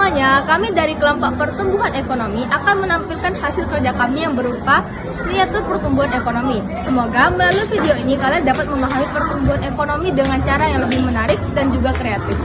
semuanya, kami dari kelompok pertumbuhan ekonomi akan menampilkan hasil kerja kami yang berupa miniatur pertumbuhan ekonomi. Semoga melalui video ini kalian dapat memahami pertumbuhan ekonomi dengan cara yang lebih menarik dan juga kreatif.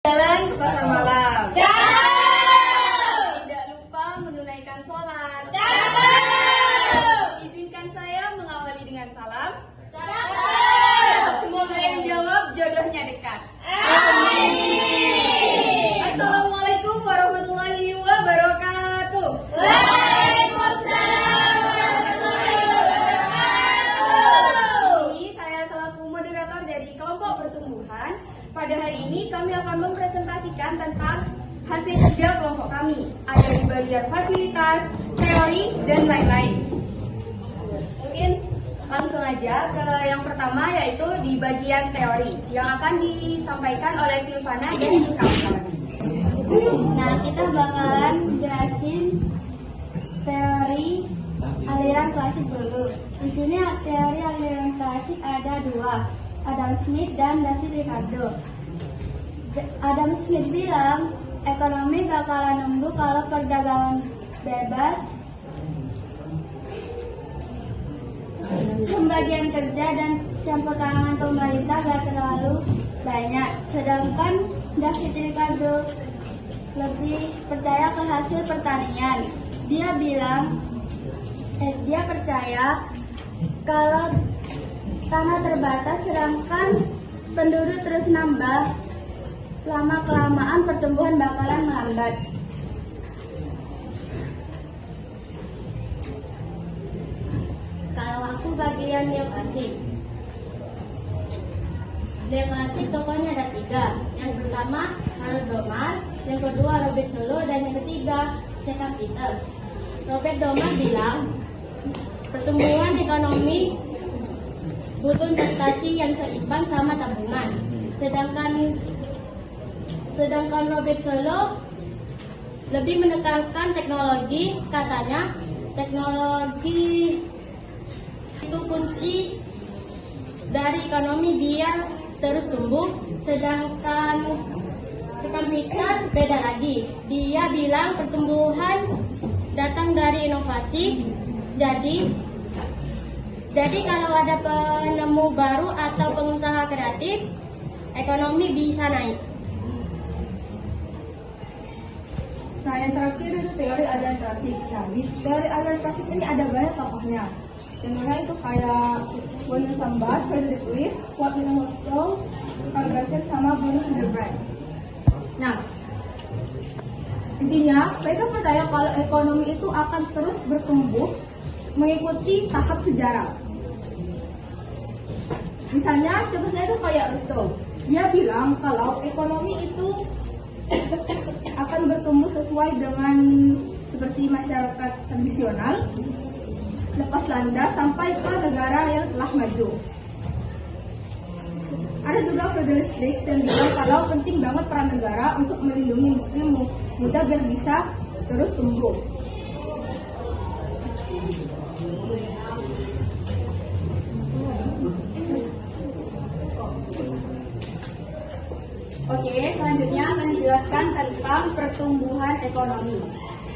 Jalan ke pasar malam. Jalan! Tidak lupa menunaikan sholat. Jalan! Izinkan saya mengawali dengan salam. Jalan! Semoga yang jawab jodohnya dekat. Amin! Assalamualaikum warahmatullahi wabarakatuh. Waalaikumsalam warahmatullahi wabarakatuh. Ini saya selaku moderator menjelaskan tentang hasil kerja kelompok kami. Ada di bagian fasilitas, teori, dan lain-lain. Mungkin langsung aja ke yang pertama, yaitu di bagian teori yang akan disampaikan oleh Silvana dan kawan-kawan. Nah, kita bakalan jelasin teori aliran klasik dulu. Di sini teori aliran klasik ada dua, Adam Smith dan David Ricardo. Adam Smith bilang ekonomi bakalan numbuh kalau perdagangan bebas, pembagian kerja dan campur tangan pemerintah gak terlalu banyak. Sedangkan David Ricardo lebih percaya ke hasil pertanian. Dia percaya kalau tanah terbatas sedangkan penduduk terus nambah, lama-kelamaan pertumbuhan bakalan melambat. Kalau aku bagian neoklasik. Neoklasik tokohnya ada tiga. Yang pertama Harold Domar, yang kedua Robert Solow, dan yang ketiga C.K. Peter. Robert Domar bilang pertumbuhan ekonomi butuh investasi yang seimbang sama tabungan. Sedangkan Robert Solow lebih menekankan teknologi. Katanya teknologi itu kunci dari ekonomi biar terus tumbuh. Sedangkan Peter beda lagi. Dia bilang pertumbuhan datang dari inovasi. Jadi kalau ada penemu baru atau pengusaha kreatif, ekonomi bisa naik. Nah, yang terakhir itu teori aliran klasik. Nah, di teori aliran klasik ini ada banyak tokohnya. Contohnya itu kayak William Sambat, Frederick Lewis, Watley Hostel, Karl Grasser, sama Bruno Hildebrand. Nah, intinya mereka percaya kalau ekonomi itu akan terus bertumbuh mengikuti tahap sejarah. Misalnya, contohnya itu kayak Rostow. Dia bilang kalau ekonomi itu akan bertumbuh sesuai dengan seperti masyarakat tradisional, lepas landas sampai ke negara yang telah maju. Ada juga Frederick Lewis yang bilang kalau penting banget peran negara untuk melindungi industri muda biar bisa terus tumbuh. Oke, selanjutnya akan dijelaskan tentang pertumbuhan ekonomi.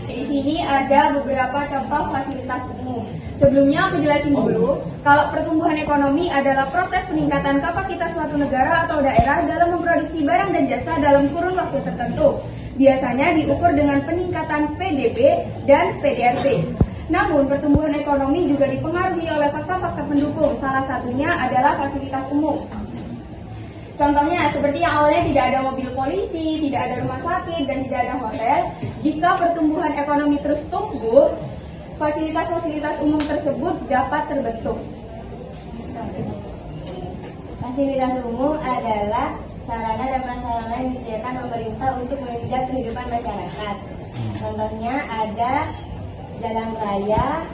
Di sini ada beberapa contoh fasilitas umum. Sebelumnya aku jelasin dulu, kalau pertumbuhan ekonomi adalah proses peningkatan kapasitas suatu negara atau daerah dalam memproduksi barang dan jasa dalam kurun waktu tertentu. Biasanya diukur dengan peningkatan PDB dan PDRB. Namun, pertumbuhan ekonomi juga dipengaruhi oleh faktor-faktor pendukung. Salah satunya adalah fasilitas umum. Contohnya, seperti yang awalnya tidak ada mobil polisi, tidak ada rumah sakit, dan tidak ada hotel. Jika pertumbuhan ekonomi terus tumbuh, fasilitas-fasilitas umum tersebut dapat terbentuk. Fasilitas umum adalah sarana dan prasarana yang disediakan pemerintah untuk menunjang kehidupan masyarakat. Contohnya ada jalan raya,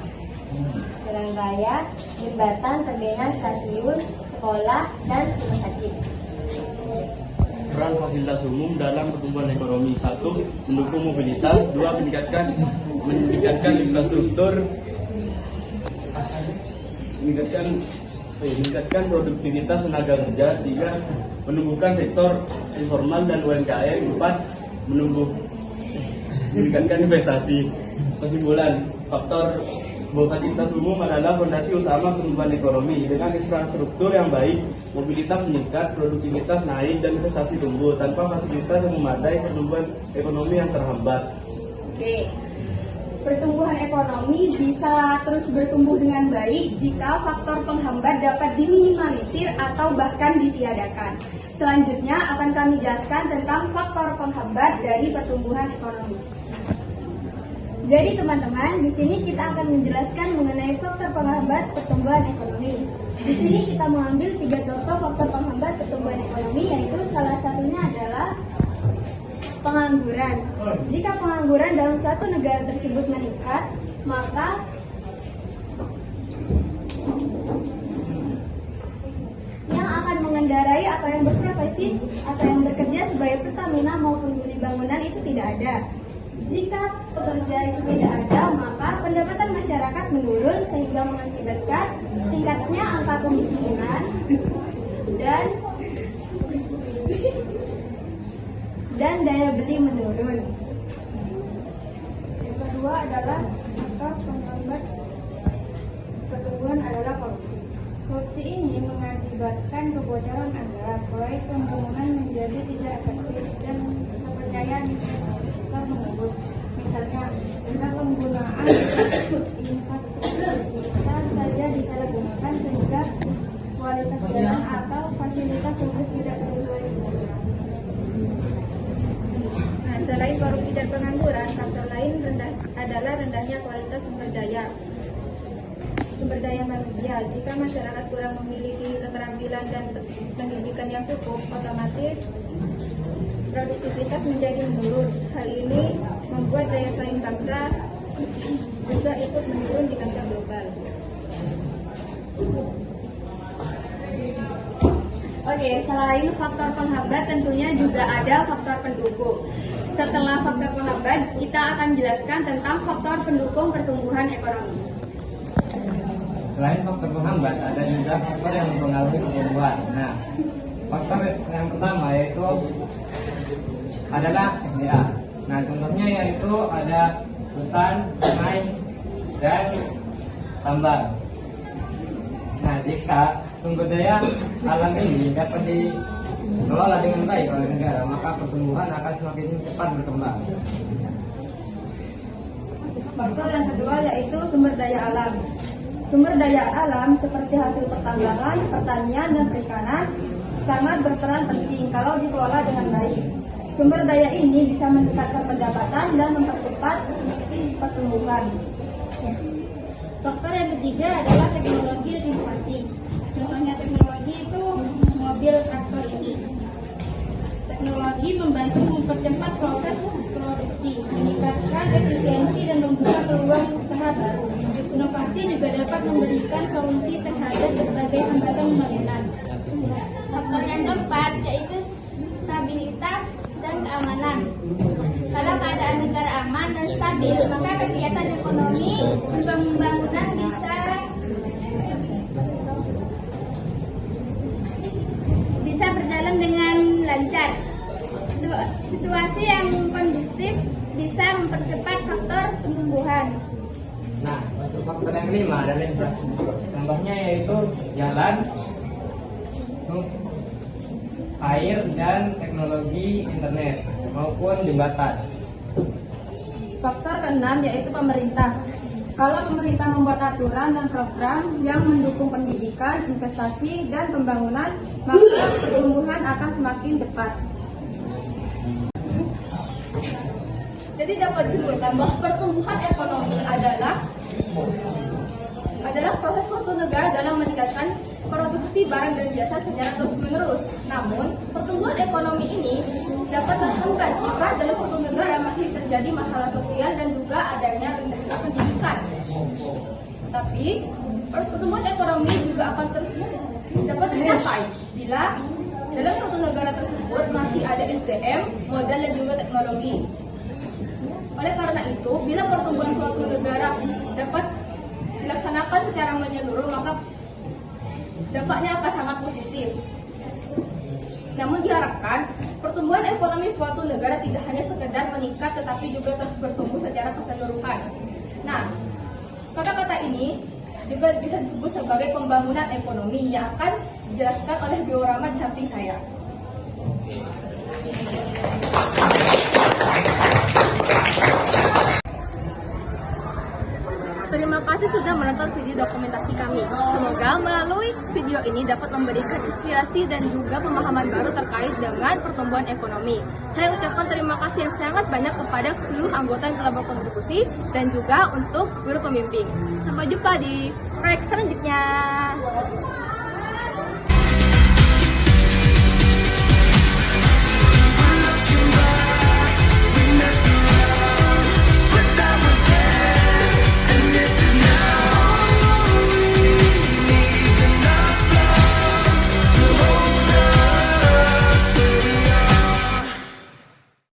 jembatan, terminal, stasiun, sekolah, dan rumah sakit. Peran fasilitas umum dalam pertumbuhan ekonomi: 1. Mendukung mobilitas. 2. Meningkatkan infrastruktur. Meningkatkan produktivitas tenaga kerja. 3. Menumbuhkan sektor informal dan UMKM. 4. Meningkatkan investasi. Kesimpulan, faktor bahwa fasilitas umum adalah fondasi utama pertumbuhan ekonomi. Dengan infrastruktur yang baik, mobilitas meningkat, produktivitas naik, dan investasi tumbuh. Tanpa fasilitas yang memadai, pertumbuhan ekonomi yang terhambat. Oke, pertumbuhan ekonomi bisa terus bertumbuh dengan baik jika faktor penghambat dapat diminimalisir atau bahkan ditiadakan. Selanjutnya akan kami jelaskan tentang faktor penghambat dari pertumbuhan ekonomi. Jadi teman-teman, di sini kita akan menjelaskan mengenai faktor penghambat pertumbuhan ekonomi. Di sini kita mengambil 3 contoh faktor penghambat pertumbuhan ekonomi, yaitu salah satunya adalah Pengangguran. Jika pengangguran dalam suatu negara tersebut meningkat, maka yang akan mengendarai atau yang berprofesi atau yang bekerja sebagai Pertamina maupun unit bangunan itu tidak ada. Jika pekerja itu tidak ada, maka pendapatan masyarakat menurun sehingga mengakibatkan tingkatnya angka kemiskinan dan daya beli menurun. Yang kedua adalah faktor penghambat pertumbuhan adalah korupsi. Korupsi ini mengakibatkan kebocoran anggaran, proyek pembangunan menjadi tidak efektif dan kepercayaan investor menurun. Misalnya, dengan penggunaan infrastruktur bisa saja disalahgunakan sehingga kualitas jalan atau fasilitas publik tidak sesuai dengan. Nah, selain korupsi dan pengangguran, faktor lain adalah rendahnya kualitas sumber daya manusia. Jika masyarakat kurang memiliki keterampilan dan pendidikan yang cukup, otomatis produktivitas menjadi menurun. Hal ini membuat daya saing bangsa juga ikut menurun di kancah global. Oke, selain faktor penghambat tentunya juga ada faktor pendukung. Setelah faktor penghambat, kita akan jelaskan tentang faktor pendukung pertumbuhan ekonomi. Selain faktor penghambat, ada juga faktor yang mempengaruhi pertumbuhan. Nah, faktor yang pertama yaitu adalah SDA. Nah, contohnya yaitu ada hutan, sungai, dan tambang. Nah, jika sumber daya alam ini dapat dikelola dengan baik oleh negara, maka pertumbuhan akan semakin cepat berkembang. Faktor yang kedua yaitu sumber daya alam. Sumber daya alam seperti hasil pertambangan, pertanian, dan perikanan sangat berperan penting kalau dikelola dengan baik. Sumber daya ini bisa meningkatkan pendapatan dan mempercepat pertumbuhan. Faktor yang ketiga adalah teknologi dan inovasi. Contohnya teknologi itu mobil traktor ini. Teknologi membantu mempercepat proses produksi, meningkatkan efisiensi dan membuka peluang usaha baru. Inovasi juga dapat memberikan solusi terhadap berbagai hambatan pembangunan. Faktor yang keempat yaitu stabilitas dan keamanan. Kalau keadaan negara aman dan stabil, maka kegiatan ekonomi dan pembangunan bisa berjalan dengan lancar. Situasi yang kondusif bisa mempercepat faktor pertumbuhan. Nah, untuk faktor yang kelima adalah infrastruktur. Contohnya yaitu jalan, air, dan teknologi internet maupun jembatan. Faktor keenam yaitu pemerintah. Kalau pemerintah membuat aturan dan program yang mendukung pendidikan, investasi, dan pembangunan, maka pertumbuhan akan semakin cepat. Jadi dapat disimpulkan bahwa pertumbuhan ekonomi adalah proses suatu negara dalam meningkatkan produksi barang dan jasa secara terus-menerus. Namun, pertumbuhan ekonomi ini dapat terhambat jika dalam suatu negara masih terjadi masalah sosial dan juga adanya rendahnya pendidikan. Tapi, pertumbuhan ekonomi juga akan terus dapat tercapai bila dalam suatu negara tersebut masih ada SDM, modal, dan juga teknologi. Oleh karena itu, bila pertumbuhan suatu negara dapat dilaksanakan secara menyeluruh, maka dampaknya akan sangat positif. Namun diharapkan, pertumbuhan ekonomi suatu negara tidak hanya sekedar meningkat, tetapi juga terus bertumbuh secara keseluruhan. Nah, kata-kata ini juga bisa disebut sebagai pembangunan ekonomi yang akan dijelaskan oleh diorama di samping saya. Terima kasih sudah menonton video dokumentasi kami. Semoga melalui video ini dapat memberikan inspirasi dan juga pemahaman baru terkait dengan pertumbuhan ekonomi. Saya ucapkan terima kasih yang sangat banyak kepada seluruh anggota yang telah berkontribusi dan juga untuk guru pembimbing. Sampai jumpa di proyek selanjutnya.